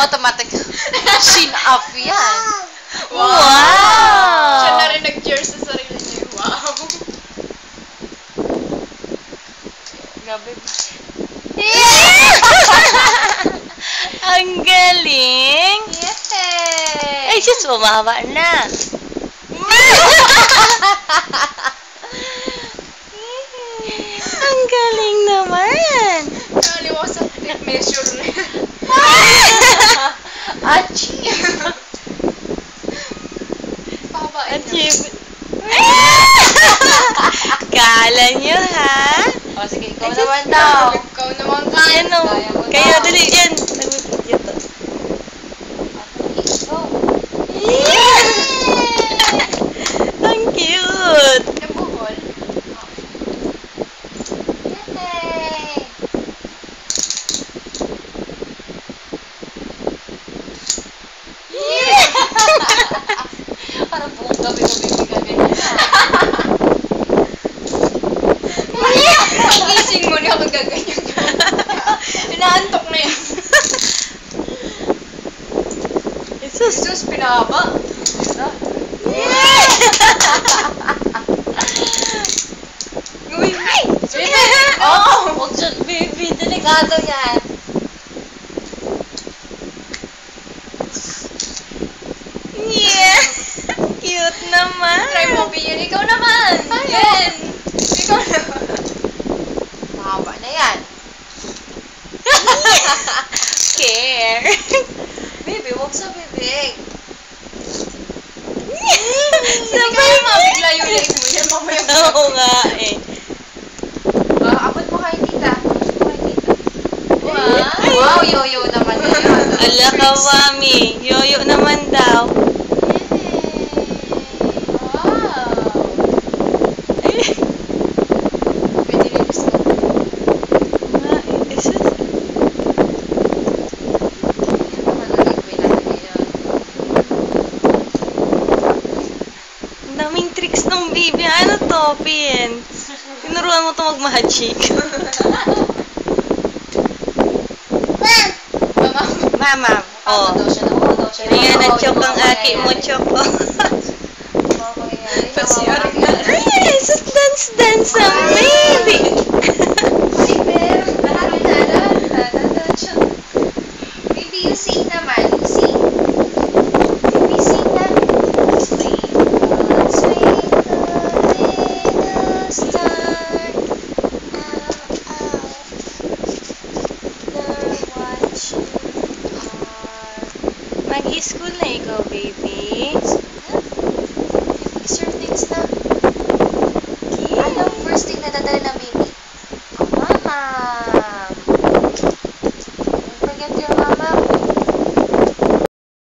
Automatic. Chin up yan. Wow! Siya na rin nag-cheer sa sarili niya. Wow! Gabi. Ang galing! Yay! Ay, sus, bumaba na. Ang galing naman. Nakaliwa sa tape measure rin. Achieve! Pabain niya. Achieve. Kala nyo, ha? O, sige, ikaw naman daw. Ikaw naman ka. Ano? Kaya mo Kayo, daw. dali yan. Nag-video to. Ikaw. Ang cute. Nabuhol. Yay! Parang buong gabi-gabi may gaganyan. Gising mo na ako gaganyan ka. Inaantok na yan. Jesus. Jesus, pinahaba. Uy! Baby! Oh! Huwag dyan, baby. Delikado yan. Yeah. Cute naman. Try mo, Bian. Ikaw naman. Yan. Ikaw naman. Mahaba na yan. Care. Baby, huwag sa bibig. Hindi Sabay kaya mabigla yung leg mo yan. Mamaya mo. Oo nga eh. Abot mo kay tita. Abot mo kay tita. Wow. Wow, yo-yo naman yan. Ala ka, mami. Yoyo naman daw. Wow. Ay, Pwede rin gusto. nga eh. Jesus. Yan naman ang gagawin natin ngayon. Ang daming tricks ng baby. Ano to, Pin? Tinuruan mo to mag-magic. Mama. Mama. Ano Oh. daw siya? Ano daw siya? Ayan, Oo, na-choke ang oo, aki mo, ayan. choke. Oo, ayan. Pasyari Ayan, ka. ayan. Ay, sus, dance ang baby. Ay, meron. Lahat siya. Baby, you sing naman. You sing. Baby, sing na. Twinkle, twinkle, little star. Wonder what you are. Mag-school na ikaw, baby. Is your things